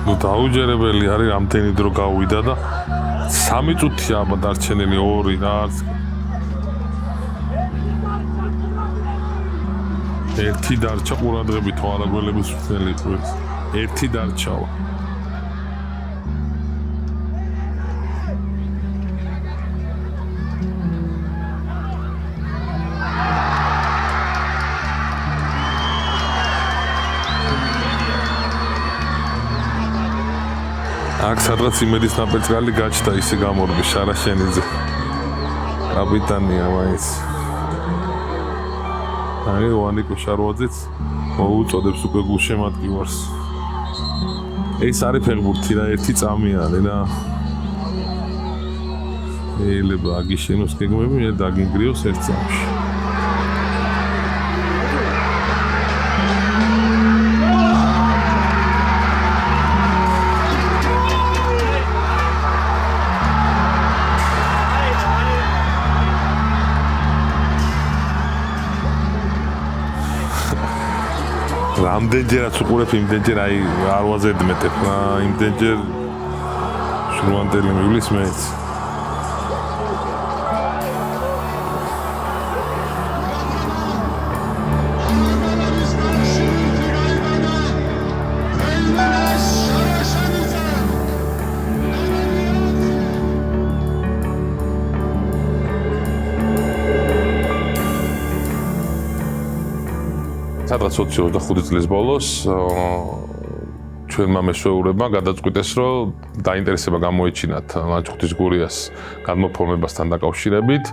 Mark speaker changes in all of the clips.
Speaker 1: ნუ დაუჯერებელი არის რამდენი დრო გავიდა და 3 წუთია აბა დარჩენილი 2 რა არც ერთი დარჩა ყურადღებით თვალაგველების უცნელი იყო ეს ერთი დარჩავა აქ სადღაც იმედის ნაპერწკალი გაჩნდა ისე გამორბი შარაშენიძე კაპიტანია მაინც აი ვანიკო შარვაძეც მოუწოდებს უკვე გულშემატკივარს ეს არის ფეხბურთი რა ერთი წამი არის რა შეიძლება აგიშენოს გეგმები მე დაგინგრიოს ერთ წამში რამდენჯერაც უყურებ იმდენჯერ აი არ ვაზედმეტებ რა იმდენჯერ შრუანტელი მივლის მეც სადღაც 25 წლის ბოლოს ჩვენმა მეშვეურებმა გადაწყვიტეს, რომ დაინტერესება გამოეჩინათ ლანჩხუთის გურიას გადმოფორმებასთან დაკავშირებით.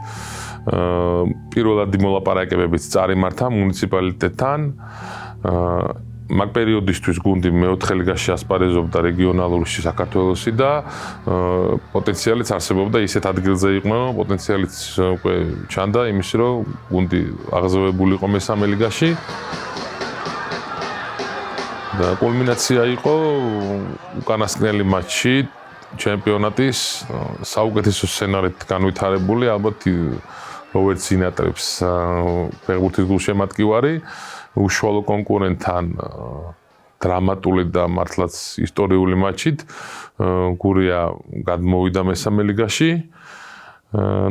Speaker 1: პირველადი მოლაპარაკებებიც წარიმართა მუნიციპალიტეტთან. მაგ პერიოდისთვის გუნდი მეოთხე ლიგაში ასპარეზობდა რეგიონალურში საქართველოსი და პოტენციალიც არსებობდა ისეთ ადგილზე იყო, პოტენციალიც უკვე ჩანდა იმის, რომ გუნდი აღზევებული იყო მესამე ლიგაში. და კულმინაცია იყო უკანასკნელი მატჩი ჩემპიონატის საუკეთესო სცენარით განვითარებული, ალბათ როგორც ინატრებს ფეხბურთის გულშემატკივარი უშუალო კონკურენტთან დრამატული და მართლაც ისტორიული მატჩით გურია გადმოვიდა მესამე ლიგაში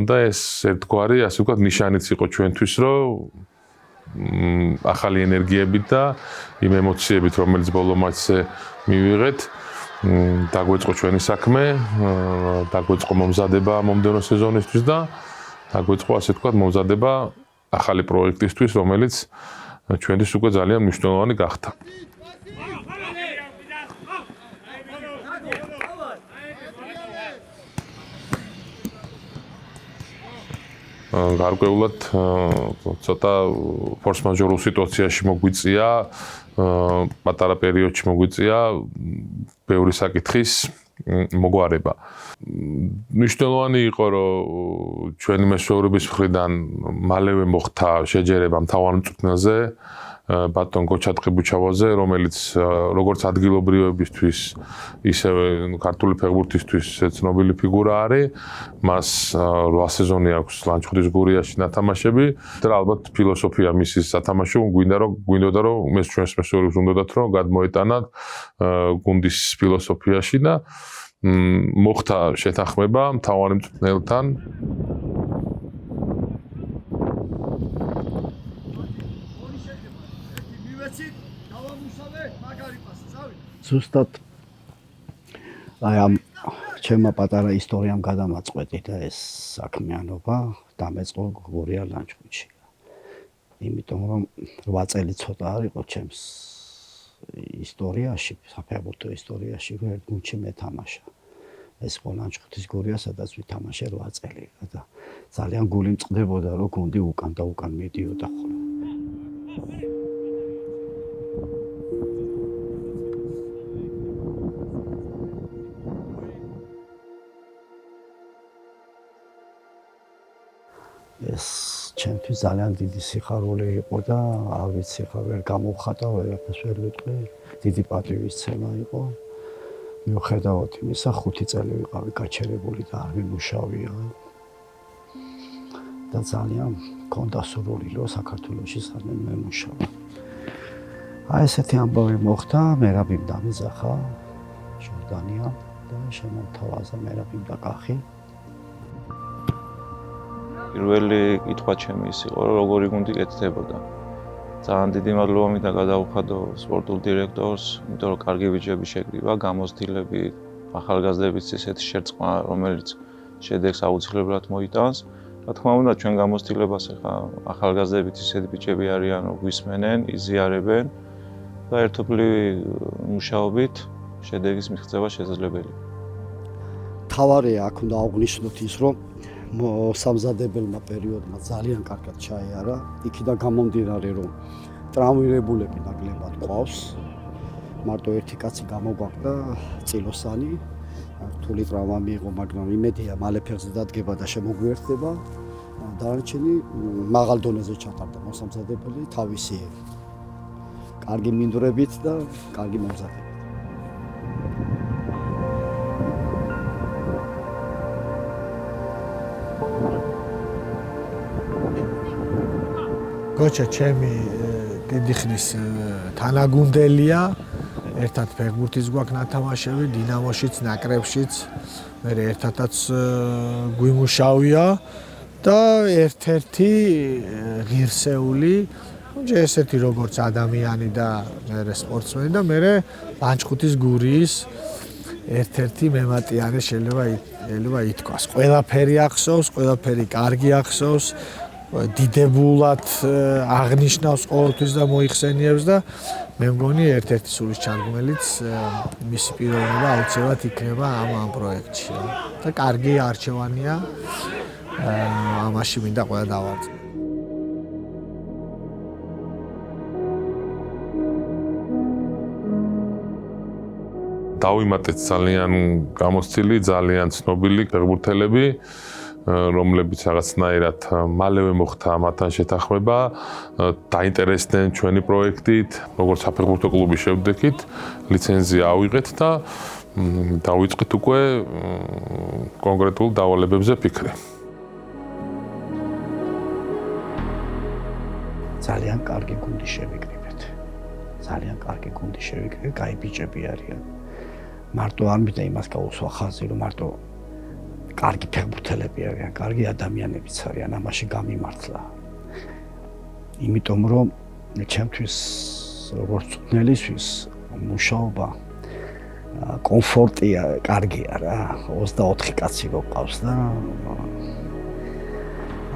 Speaker 1: და ეს ერთგვარი ასე ვთქვათ ნიშანიც იყო ჩვენთვის, რომ ახალი ენერგიებით და იმ ემოციებით, რომელიც ბოლო მატჩზე მივიღეთ, დაგვეწყო ჩვენი საქმე, დაგვეწყო მომზადება მომდევნო სეზონისთვის და დაგვეწყო ასე ვთქვათ მომზადება ახალი პროექტისთვის, რომელიც ჩვენთვის უკვე ძალიან მნიშვნელოვანი გახდა. გარკვეულად ცოტა ფორს-მაჟორულ სიტუაციაში მოგვიწია, პატარა პერიოდში მოგვიწია ბევრი საკითხის მოგვარება. მნიშვნელოვანი იყო, რომ ჩვენი მეშვეურების მხრიდან მალევე მოხდა შეჯერება მთავარ მწვრთნელზე, ბატონ გოჩად ყიბუჩავაძე, რომელიც როგორც ადგილობრივებისთვის, ისევე ქართული ფეხბურთისთვის ცნობილი ფიგურა არის. მას 8 სეზონი აქვს ლანჩხუთის გურიაში ნათამაშები და ალბათ ფილოსოფია მისი სათამაშო გვინდოდა რომ ეს ჩვენს მეშვეურებს უნდათ რომ გადმოეტანათ გუნდის ფილოსოფიაში და მოხდა შეთანხმება მთავარი მწვრთნელთან.
Speaker 2: ზუსტად აი ამ ჩემმა პატარა ისტორიამ გადამაწყვეტი და ეს საქმიანობა დამეწყო გურია ლანჩხუთში. იმიტომ რომ 8 წელი ცოტა არ იყო ჩემს ისტორიაში, საფეხბურთო ისტორიაში, რომ ერთ გუნდში მეთამაშა. ეს იყო ლანჩხუთის გურია, სადაც ვითამაშე 8 წელი და ძალიან გული მწყდებოდა, რომ გუნდი უკან და უკან მიდიოდა ხოლმე. ეს ჩემთვის ძალიან დიდი სიხარული იყო და არ ვიცი ხა ვერ გამოვხატა, ვერაფერს ვერ ვიტყვი. დიდი პატივისცემა იყო. მიუხედავად იმისა, 5 წელი ვიყავი გაჩერებული და არ მიმუშავია. და ძალიან მქონდა სურვილი, რომ საქართველოში სადმე მემუშავა. აი ესეთი ამბავი მოხდა, მერაბიმ დამიზახა ბოგდანია და შემოთავაზა მერაბი და კახი.
Speaker 3: პირველი კითხვა ჩემი ის იყო, რომ როგორი გუნდი კეთდებოდა. ძალიან დიდი მადლობა მინდა გადაუხადო სპორტულ დირექტორს, იმიტომ რომ კარგი ბიჭები შეკრიბა, გამოცდილები, ახალგაზრდების ისეთი შერწყმა, რომელიც შედეგს აუცილებლად მოიტანს. რა თქმა უნდა, ჩვენ გამოცდილებას ახლა ახალგაზრდებით ისეთი ბიჭები არიან, რომ გვისმენენ, იზიარებენ და ერთობლივი მუშაობით შედეგის მიღწევა შესაძლებელია.
Speaker 2: თავარია აქ უნდა აღვნიშნოთ ის, რომ მოსამზადებელმა პერიოდმა ძალიან კარგად ჩაიარა. იქიდან გამომდინარე, რომ ტრავმირებულები ნაკლებად ყავს. მარტო ერთი კაცი გამოგვაყდა წილოსანი. რთული ტრავმა მიიღო, მაგრამ იმედია მალე ფეხზე დადგება და შემოგვიერთდება. დანარჩენი მაღალ დონეზე ჩატარდა მოსამზადებელი თავისი კარგი მინდვრებით და კარგი მომზადებით.
Speaker 4: გოჩა ჩემი დიდი ხნის თანაგუნდელია. ერთად ფეხბურთის გვაქვს ნათამაშები, დინამოშიც, ნაკრებშიც. მე ერთადაც გვიმუშავია და ერთ-ერთი ღირსეული, ნუ ესეთი როგორც ადამიანი და მე სპორტსმენი და მე ლანჩხუთის გურიის ერთ-ერთი მემატიანე შეიძლება ითქვას. ყველაფერი ახსოვს, ყველაფერი კარგი ახსოვს. დიდებულად აღნიშნავს ყოველთვის და მოიხსენიებს და მე მგონი ერთ-ერთი სულის ჩანგმელიც მისი პიროვნება აუცილებლად იქნება ამ პროექტში და კარგი არჩევანია ამაში მინდა ყველა დავარწმუნო.
Speaker 1: დავიმატეთ ძალიან გამოცდილი, ძალიან ცნობილი ფეხბურთელები, რომლებიც რაღაცნაირად მალევე მოხდა მათთან შეთანხმება, დაინტერესდნენ ჩვენი პროექტით, როგორც საფეხბურთო კლუბის შევდექით, ლიცენზია ავიღეთ და დავიწყეთ უკვე კონკრეტულ დავალებებზე ფიქრი.
Speaker 2: ძალიან კარგი გუნდი შევიკრიბეთ. ძალიან კარგი გუნდი შევიკრიბეთ, კაი ბიჭები არიან. მარტო არ მინდა იმას გავუსვა ხაზი, რომ მარტო კარგი ფეხბურთელები არიან, კარგი ადამიანებიც არიან, ამაში გამიმართლა. იმიტომ რომ ჩემთვის როგორც წვნელისთვის მუშაობა კომფორტია, კარგია რა. 24 კაცი გყავს და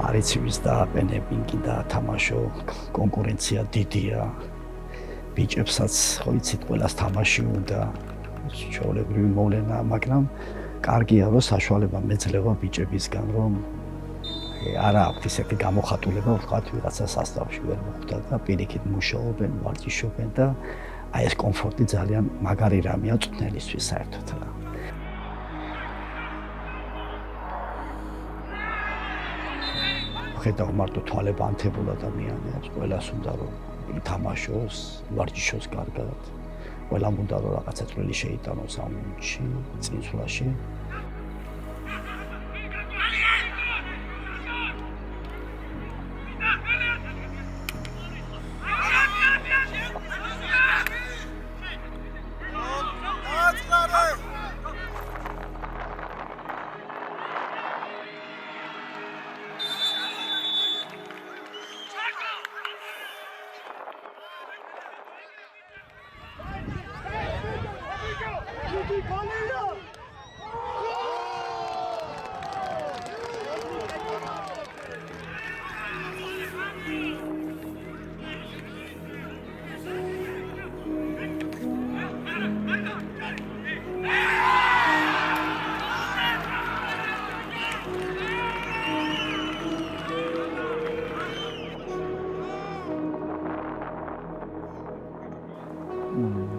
Speaker 2: არის ვის დააყენებინგი და თამაშო, კონკურენცია დიდია. ბიჭებსაც ხო იცით, ყველას თამაში უნდა, ჩვეულებრივი მოვლენა, მაგრამ კარგია რომ საშუალება მეძლევა ბიჭებისგან რომ არა აქვს ისეთი გამოხატულება ვთქვათ ვიღაცა სასწავლში ვერ მოხვდა და პირიქით მუშაობენ, ვარჯიშობენ და აი ეს კომფორტი ძალიან მაგარი რამეა წვნელისთვის საერთოდ რა. ხედავ მარტო თვალებანთებულ ადამიანებს, ყველას უნდა რომ ითამაშოს, ვარჯიშოს კარგად. ყველამ უნდა რომ რაღაცა წვლილი შეიტანოს ამ წინსვლაში.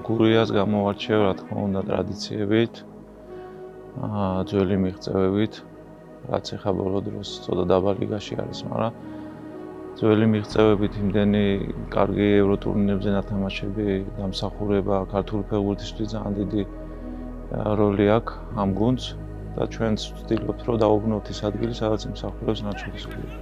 Speaker 3: გურიას გამოვარჩევ, რა თქმა უნდა, ტრადიციებით, ძველი მიღწევებით, რაც ეხა ბოლო დროს ცოტა დაბალ ლიგაში არის, მაგრამ ძველი მიღწევებით იმდენი კარგი ევროტურნირებზე ნათამაშები, დამსახურება ქართული ფეხბურთისთვის ძალიან დიდი როლი აქვს ამ გუნდს და ჩვენც ვცდილობთ, რომ დავუბრუნოთ ის ადგილი, სადაც იმსახურებს ლანჩხუთის გუნდი.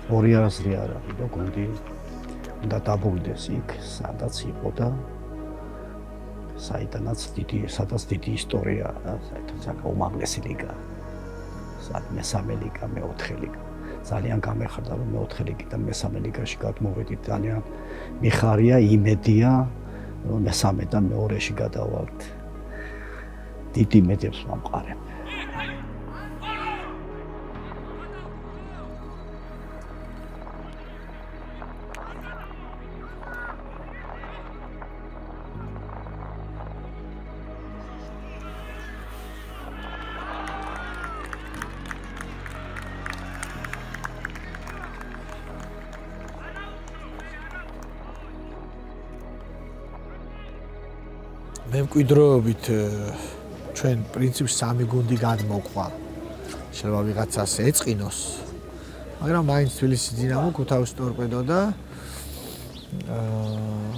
Speaker 2: ორი არასდროს არ არის და გუნდი უნდა დაბრუნდეს იქ, სადაც იყო და სადაც დიდი ისტორია, საერთოდ უმაღლესი ლიგა. სადაც მესამე ლიგა, მეოთხე ლიგა. ძალიან გამეხარდა რომ მეოთხე ლიგიდან მესამე ლიგაში გადმოვედით. ძალიან მიხარია, იმედია რომ მესამედან მეორეში გადავალთ. დიდი იმედებს მომყარებ.
Speaker 4: მემკვიდრეობით ჩვენ პრინციპს სამი გუნდი გადმოყვა. შეიძლება ვიღაცას ეწყინოს, მაგრამ მაინც თბილისის დინამო, ქუთაისის ტორპედო და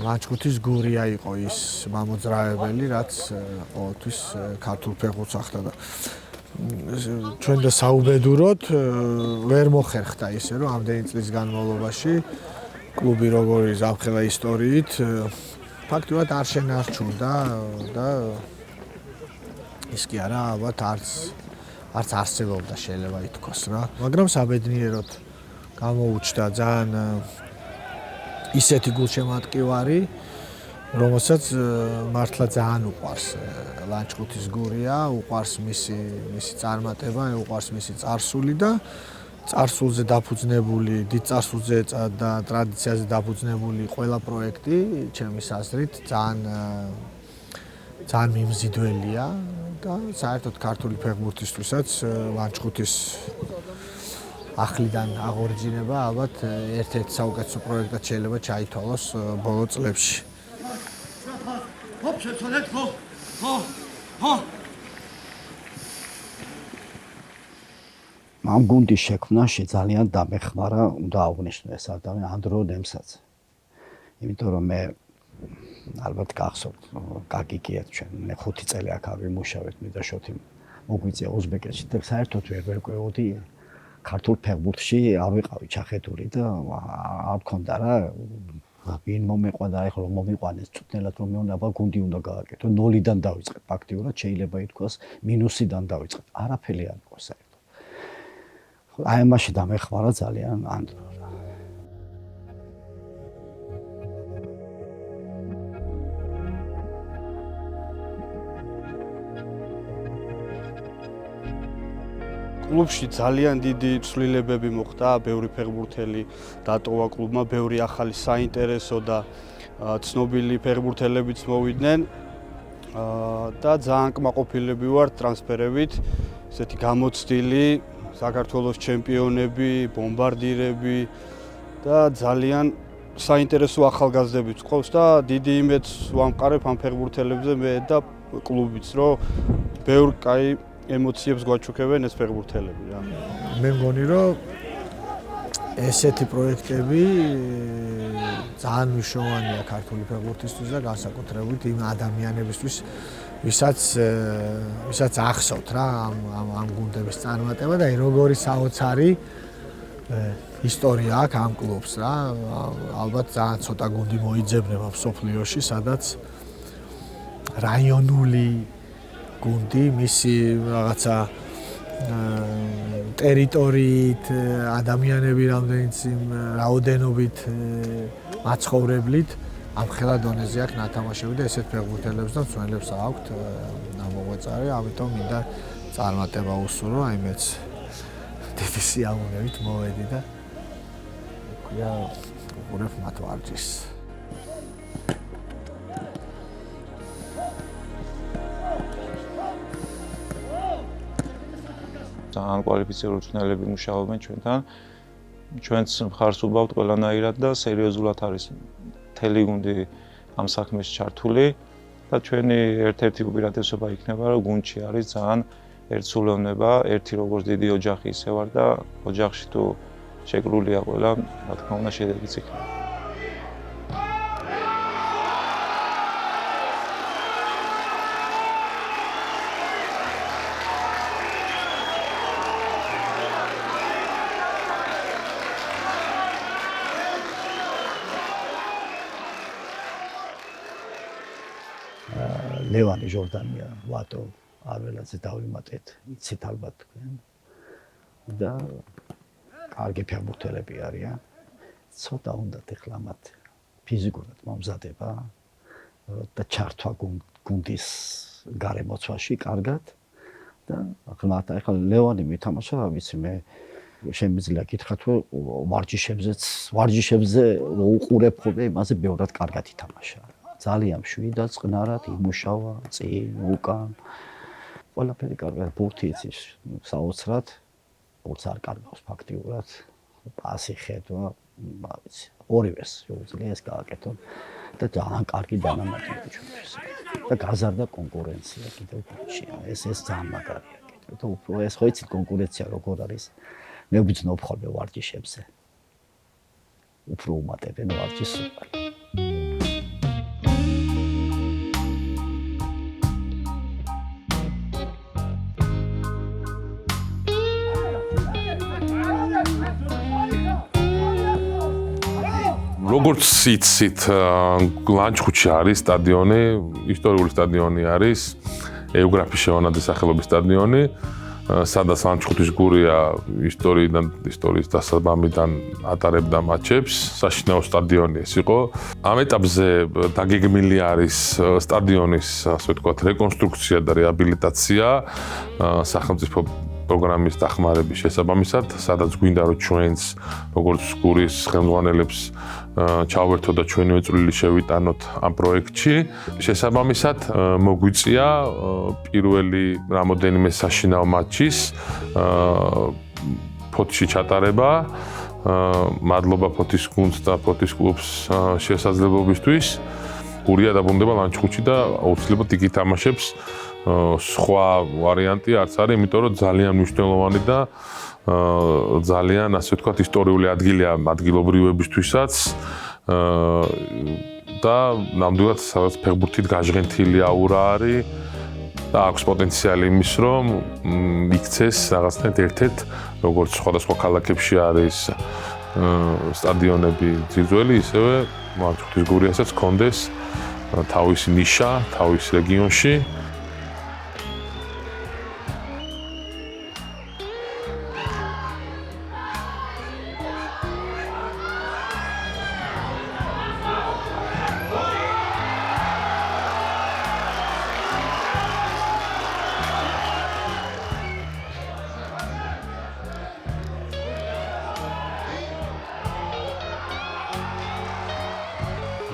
Speaker 4: ლანჩხუთის გურია იყო ის მამოძრავებელი, რაც ყოველთვის ქართულ ფეხბურთს ახდა და ჩვენ და საუბედუროდ ვერ მოხერხდა ისე, რომ ამდენი წლის განმავლობაში კლუბი როგორი ზაფხელა ისტორიით ფაქტობრივად არ შენარჩუნდა და ის კი არა, ალბათ არც არსებობდა შეიძლება ითქვას რა. მაგრამ საბედნიეროდ გამოუჩნდა ძალიან ისეთი გულშემატკივარი, რომელსაც მართლა ძალიან უყვარს ლანჩხუთის გურია, უყვარს მისი წარმატება, უყვარს მისი წარსული და წარსულზე დაფუძნებული, დიდ წარსულზე და ტრადიციაზე დაფუძნებული ყველა პროექტი, ჩემის აზრით, ძალიან მიმზიდველია და საერთოდ ქართული ფეხბურთისთვისაც ლანჩხუთის ახლიდან აღორძინება ალბათ ერთ-ერთი საუკეთესო პროექტად შეიძლება ჩაითვალოს ბოლო წლებში.
Speaker 2: ამ გუნდის შექმნაში ძალიან დამეხმარა, უნდა აღვნიშნო ეს ადამიანი ანდრო ნემსაძე. იმიტომ რომ მე ალბათ გახსოვთ, გაგიგიათ ჩვენ, მე 5 წელი აქ ავიმუშავეთ, მე და შოთი მოგვიწია უზბეკეთში და საერთოდ ვერ ვერკვეოდი ქართულ ფეხბურთში, არ ვიყავი ჩახედული და არ მქონდა რა ვინ მომეყვა და ეხლა რომ მომიყვანეს წუთნელად რომ მეუბნება გუნდი უნდა გააკეთო, 0-დან დავიწყებ ფაქტიურად, შეიძლება ითქვას მინუსიდან დავიწყებ, არაფერი არ იყო საერთოდ. აი ამაში დამეხმარა ძალიან ანდრო.
Speaker 5: კლუბში ძალიან დიდი ცვლილებები მოხდა, ბევრი ფეხბურთელი დატოვა კლუბმა, ბევრი ახალი საინტერესო და ცნობილი ფეხბურთელებიც მოვიდნენ და ძალიან კმაყოფილები ვართ ტრანსფერებით, ესეთი გამოცდილი საქართველოს ჩემპიონები, ბომბარდირები და ძალიან საინტერესო ახალგაზრდებიც ყავს და დიდი იმედს ვამყარებ ამ ფეხბურთელებზე მე და კლუბიც, რომ ბევრ კაი ემოციებს გვაჩუქებენ ეს ფეხბურთელები რა.
Speaker 4: მე მგონი რომ ესეთი პროექტები ძალიან მნიშვნელოვანია ქართული ფეხბურთისთვის და განსაკუთრებით იმ ადამიანებისთვის, ვისაც ახსოვთ რა ამ გუნდების წარმატება და როგორი საოცარი ისტორია აქვს ამ კლუბს რა. ალბათ ძალიან ცოტა გუნდი მოიძებნება მსოფლიოში, სადაც რაიონული გუნდი მისი რაღაცა ტერიტორიით, ადამიანები რაოდენობით, მაცხოვრებლით ამ ხელა დონეზე აქვს ნათამაშები და ესეთ ფეხბურთელებს და მცველებს აქვთ ამოღვაწარი, ამიტომ მინდა წარმატება უსურვო, აი მეც დიდი სიამოვნებით მოვედი და ვქვია უყურებ მათ ვარჯიშს.
Speaker 3: ძალიან კვალიფიციური მწვრთნელები მუშაობენ ჩვენთან. ჩვენც მხარს უბავთ ყველანაირად და სერიოზულად არის მთელი გუნდი ამ საქმეში ჩართული და ჩვენი ერთ-ერთი უპირატესობა იქნება, რომ გუნდში არის ძალიან ერთსულოვნება, ერთი როგორც დიდი ოჯახი ისე ვარ და ოჯახში თუ შეკრულია ყველა, რა თქმა უნდა შედეგიც იქნება.
Speaker 2: ლევანი ჟორდანია, ვატო არ ველაძე დავიმატეთ, იცით ალბათ თქვენ. და კარგი ფეხბურთელები არიან. ცოტა უნდათ ეხლა მათ ფიზიკურად მომზადება და ჩართვა გუნდის გარემოცვაში კარგად და ახლა ლევანი მითამაშა, რა ვიცი მე შემიძლია გითხრათ, რომ ვარჯიშებზე უყურებ ხოლმე იმაზე ბევრად კარგად ითამაშა. ძალიან მშვიდად, წყნარად იმუშავა, წინ, უკან. ყველაფერი კარგად, ბურთი იცის, საოცრად, ბურთს არ კარგავს ფაქტიურად, პასი ხედვა, რა ვიცი, ორივეს შეუძლია ეს გააკეთონ და ძალიან კარგი დანამატია ჩვენთვის. და გაზარდა კონკურენცია კიდევ გუნდშია. ეს ძალიან მაგარია კიდევ. და უფრო ეს ხო იცით კონკურენცია როგორ არის? მე ვბრძნობ ხოლმე ვარჯიშებზე. უფრო უმატებენ ვარჯიშს.
Speaker 1: როგორც იცით, ლანჩხუთში არის სტადიონი, ისტორიული სტადიონი არის, ეუგრაფის შევანაძის სახელობის სტადიონი, სადაც ლანჩხუთის გურია ისტორიის დასაბამიდან ატარებდა მატჩებს, საშინაო სტადიონი ეს იყო. ამ ეტაპზე დაგეგმილი არის სტადიონის, ასე ვთქვათ, რეკონსტრუქცია და რეაბილიტაცია სახელმწიფო პროგრამის დახმარების შესაბამისად, სადაც გვინდა რომ ჩვენს როგორც გურის ხელმძღვანელებს ჩავერთო და ჩვენივე წვლილი შევიტანოთ ამ პროექტში. შესაბამისად, მოგვიწია პირველი რამოდენიმე საშინაო მატჩის ფოთში ჩატარება. მადლობა ფოთის გუნდს და ფოთის კლუბს შესაძლებლობისთვის. გურია დაბრუნდება ლანჩხუთში და აუცილებლად იქ ითამაშებს. სხვა ვარიანტი არც არის, იმიტომ რომ ძალიან მნიშვნელოვანი და ძალიან, ასე ვთქვათ, ისტორიული ადგილია ადგილობრივებისთვისაც და ნამდვილად სადაც ფეხბურთით გაჟღენთილი აურა არის და აქვს პოტენციალი იმის, რომ იქცეს რაღაცნაირად ერთ-ერთ, როგორც სხვადასხვა ქალაქებში არის სტადიონები ძირძველი, ისევე ლანჩხუთის გურიასაც ჰქონდეს თავისი ნიშა, თავის რეგიონში.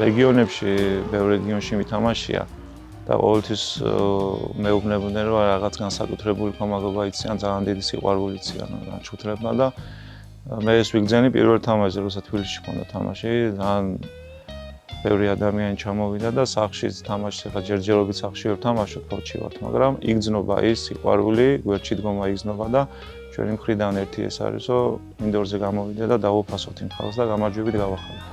Speaker 3: რეგიონებში, ბევრ რეგიონში მითამაშია და ყოველთვის მეუბნებოდნენ, რომ რაღაც განსაკუთრებული ხომალდობა იციან, ძალიან დიდი სიყვარული იციან ლანჩხუთელებმა და მე ეს ვიგრძენი პირველ თამაშზე, როცა თბილისში მქონდა თამაში, ძალიან ბევრი ადამიანი ჩამოვიდა და სახლშიც თამაშს ახლა ჯერჯერობით სახლში ვერ ვთამაშობ, ფოთში ვართ, მაგრამ იგრძნობა ის სიყვარული, გვერდში დგომა იგრძნობა და ჩვენი მხრიდან ერთი ეს არის, რომ ინდორზე გამოვიდე და დავუფასოთ იმ ხალხს და გამარჯვებით გავახალოთ.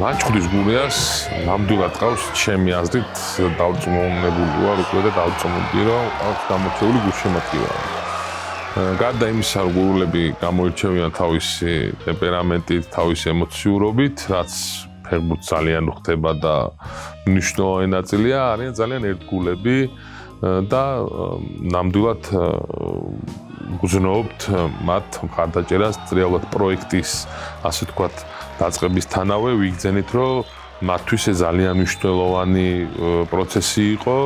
Speaker 1: ლანჩხუთის გურიას ნამდვილად ყავს ჩემი აზრით დავწმუნებული ვარ უკვე და დავწმუნდი რომ ყავს გამოჩეული გულშემატკივარი. გარდა იმისა, რომ გურულები გამოირჩევიან თავისი ტემპერამენტით, თავისი ემოციურობით, რაც ფეხბურთს ძალიან ხდება და მნიშვნელოვანი ნაწილია, არიან ძალიან ერთგულები და ნამდვილად გძნობთ მათ მხარდაჭერას რეალურად პროექტის, ასე ვთქვათ, დაწყებისთანავე ვიგრძენით, რომ მათთვის ეს ძალიან მნიშვნელოვანი პროცესი იყო,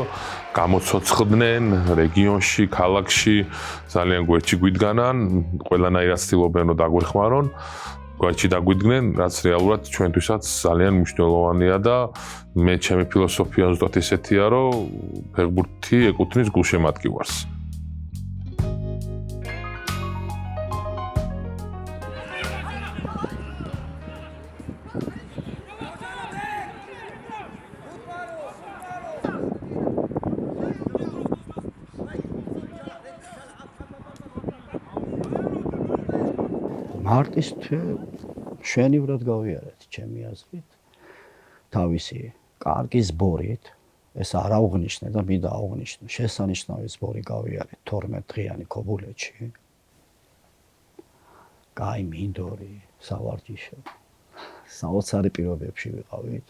Speaker 1: გამოცოცხლდნენ რეგიონში, ქალაქში, ძალიან გვერდში გვიდგანან, ყველანაირად ცდილობენ რომ დაგვეხმარონ, გვერდში დაგვიდგნენ, რაც რეალურად ჩვენთვისაც ძალიან მნიშვნელოვანია და მე ჩემი ფილოსოფია ზუსტად ესეთია, რომ ფეხბურთი ეკუთვნის გულშემატკივარს.
Speaker 2: მარტის მშვენივრად გავიარეთ ჩემი აზრით თავისი კარგი ზბორით ეს არ აუღნიშნე და მინდა აუღნიშნო შესანიშნავი ზბორი გავიარეთ 12 დღიანი ქობულეთში კაი მინდორი, სავარჯიშო. საოცარი პირობებში ვიყავით.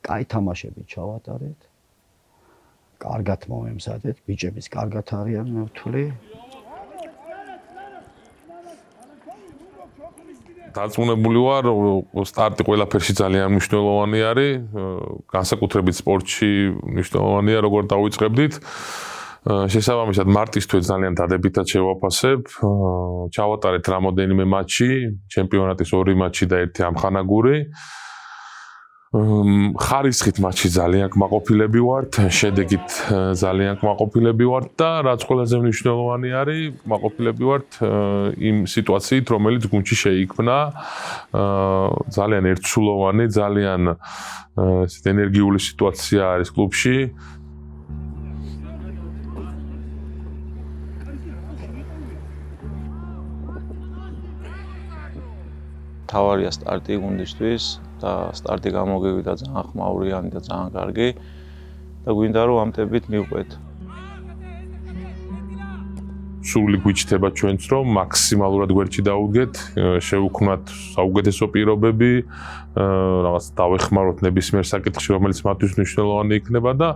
Speaker 2: კაი თამაშები ჩავატარეთ. კარგად მომემზადეთ, ბიჭებიც კარგად არიან, მე ვთვლი.
Speaker 1: დარწმუნებული ვარ, სტარტი ყველაფერში ძალიან მნიშვნელოვანი არის, განსაკუთრებით სპორტში მნიშვნელოვანია, როგორ დავიწყებდით. შესაბამისად მარტის თვე ძალიან დადებითად შევაფასებ. ჩავატარეთ რამოდენიმე მატჩი, ჩემპიონატის 2 მატჩი და 1 ამხანაგური. ხარისხით მატჩი ძალიან კმაყოფილები ვართ, შედეგით ძალიან კმაყოფილები ვართ და რაც ყველაზე მნიშვნელოვანი არის, კმაყოფილები ვართ იმ სიტუაციით, რომელიც გუნდში შეიქმნა. ძალიან ერთსულოვანი, ძალიან ენერგიული სიტუაცია არის კლუბში.
Speaker 3: თავარია სტარტი გუნდისთვის და სტარტი გამოგივიდა ძალიან ხმაურიანი და ძალიან კარგი და გვინდა რომ ამ ტემპით მივყვეთ.
Speaker 1: სული გვიჩნდება ჩვენც რომ მაქსიმალურად გვერდში დავუდგეთ, შევუქმნათ საუკეთესო პირობები, რაღაც დავეხმაროთ ნებისმიერ საკითხში, რომელიც მათთვის მნიშვნელოვანი იქნება და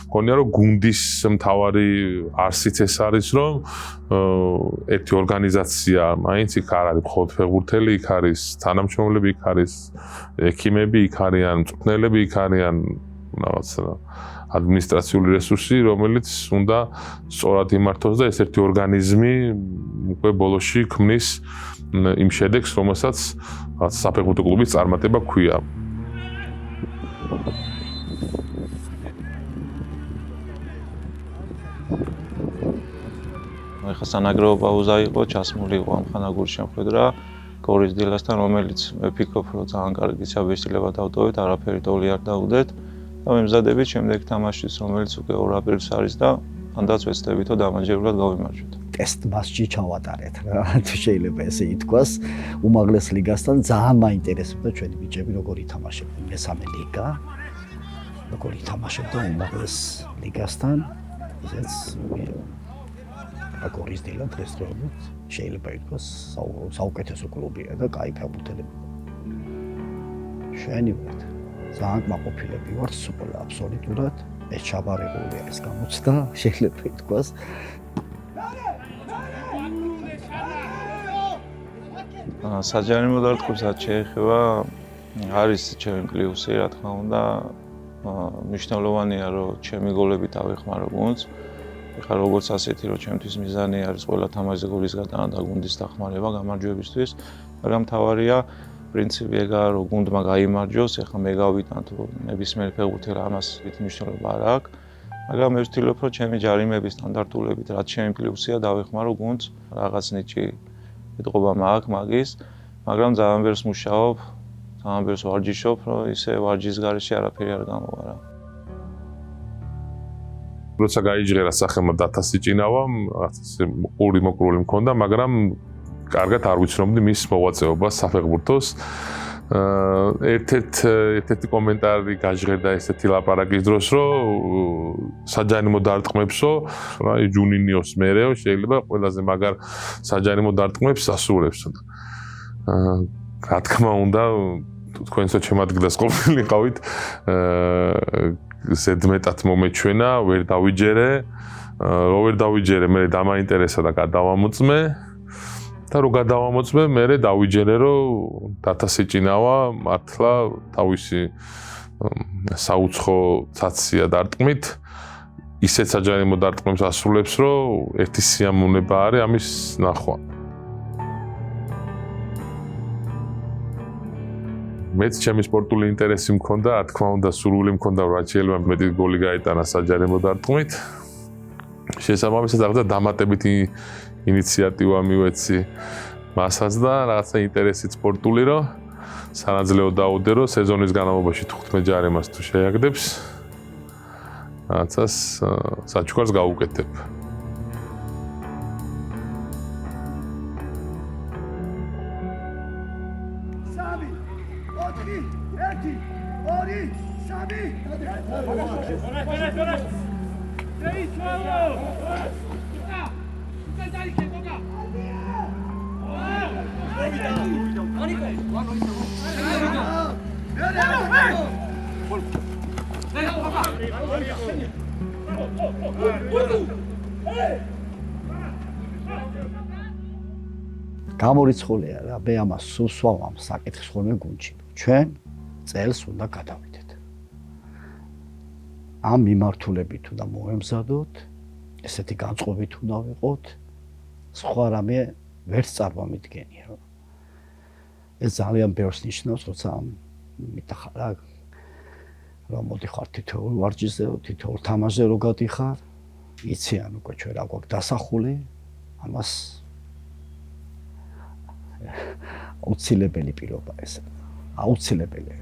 Speaker 1: მგონია რომ გუნდის მთავარი არსიც ეს არის, რომ ერთი ორგანიზაცია მაინც იქ არ არის მხოლოდ ფეხბურთელი, იქ არის თანამშრომლები, იქ არის ექიმები, იქ არიან მწვრთნელები, იქ არიან რაღაც ადმინისტრაციული რესურსი, რომელიც უნდა სწორად იმართოს და ეს ერთი ორგანიზმი უკვე ბოლოში ქმნის იმ შედეგს, რომელსაც საფეხბურთო კლუბის წარმატება ჰქვია.
Speaker 3: ახლა სანაგროვო პაუზა იყო, ჩასმული იყო ამხანაგური შემხედრა გორის დილასთან, რომელიც მე ვფიქრობ, რომ ძალიან კარგი საბეჭდილება დავტოვეთ, არაფერი ტოლი არ დავუდეთ. და მემზადებით შემდეგ თამაშის, რომელიც უკვე 2 აპრილს არის და ანდაც ვეცდებით, რომ დამაჯერებლად გავიმარჯვოთ.
Speaker 2: ტესტ მასში ჩავატარეთ რა, თუ შეიძლება ესე ითქვას, უმაღლეს ლიგასთან ძალიან მაინტერესებდა ჩვენი ბიჭები როგორ ითამაშებდნენ მესამე ლიგა, როგორ ითამაშებდა უმაღლეს ლიგასთან, ისეც გორის დილა დღესდღეობით შეიძლება ითქვას საუკეთესო კლუბია და კაი ფეხბურთელები. შენი ვართ. ძალიან კმაყოფილები ვართ, სულ აბსოლუტურად ეს ჩაბარებული არის გამოცდა, შეიძლება ითქვას.
Speaker 3: საჯარიმო დარტყმებსაც შეეხება არის ჩემი პლუსი, რა თქმა უნდა, მნიშვნელოვანია, რომ ჩემი გოლები დავეხმარო გუნდს. ეხლა როგორც ასეთი, რომ ჩემთვის მიზანი არის ყველა თამაშზე გოლის გატანა და გუნდის დახმარება გამარჯვებისთვის, მაგრამ მთავარია პრინციპი ეგაა, რომ გუნდმა გაიმარჯვოს, ეხლა მე გავიტან თუ ნებისმიერ ფეხბურთელს ამას ვით მნიშვნელობა არ აქვს, მაგრამ მე ვცდილობ, რომ ჩემი ჯარიმების სტანდარტულებით, რაც ჩემი პლუსია, დავეხმარო გუნდს, რაღაც ნიჭი ეთყობა მაქვს მაგის, მაგრამ ძალიან ბევრს მუშაობ, ძალიან ბევრს ვარჯიშობ, რომ ისე ვარჯიშის გარეშე არაფერი არ გამოვარა.
Speaker 1: როცა გაიჯღერა სახელმა დათასიჭინავა, რაღაც ყური მოკრული მქონდა, მაგრამ კარგად არ ვიცნობდი მის მოვაწეობას საფეხბურთოს. ერთ-ერთი კომენტარი გაჟღერდა ესეთი ლაპარაკის დროს, რომ საჯარიმო დარტყმებსო, რა ჯუნინიოს მერეო შეიძლება ყველაზე მაგარ საჯარიმო დარტყმებს ასრულებსო. რა თქმა უნდა, თქვენსო ჩემ ადგილას ყოფილიყავით, ზედმეტად მომეჩვენა, ვერ დავიჯერე, რო ვერ დავიჯერე, მე დამაინტერესა და გადავამოწმე. და რო გადავამოწმე, მე დავიჯერე, რომ დათასიჭინავა მართლა თავისი საუცხო ცაცია დარტყმით, ისეთ საჯარიმო დარტყმებს ასრულებს, რომ ერთი სიამოვნება არის ამის ნახვა. მეც ჩემი სპორტული ინტერესი მქონდა, რა თქმა უნდა, სურვილი მქონდა, რომ შეიძლება მეტი გოლი გაიტანა საჯარიმო დარტყმით. შესაბამისად, რაღაცა დამატებითი ინიციატივა მივეცი მასაც და რაღაცა ინტერესით სპორტული, რომ სანაძლეო დაუდე, რომ სეზონის განმავლობაში 15 ჯარიმას თუ შეაგდებს, რაღაცას საჩუქარს გავუკეთებ.
Speaker 2: გამორიცხულია რა, მე ამას სულ სვავ ამ საკითხს ხოლმე გუნდში. ჩვენ წელს უნდა გადავიდეთ. ამ მიმართულებით უნდა მოემზადოთ, ესეთი განწყობით უნდა ვიყოთ, სხვა რამე ვერც წარმომიდგენია. ეს ძალიან ბევრს ნიშნავს, როცა მითხარა რომ მოდიხარ თითოეულ ვარჯიშზე, თითოეულ თამაშზე რო გადიხარ, იციან უკვე ჩვენ რა გვაქვს დასახული, ამას აუცილებელი პირობა ეს. აუცილებელი.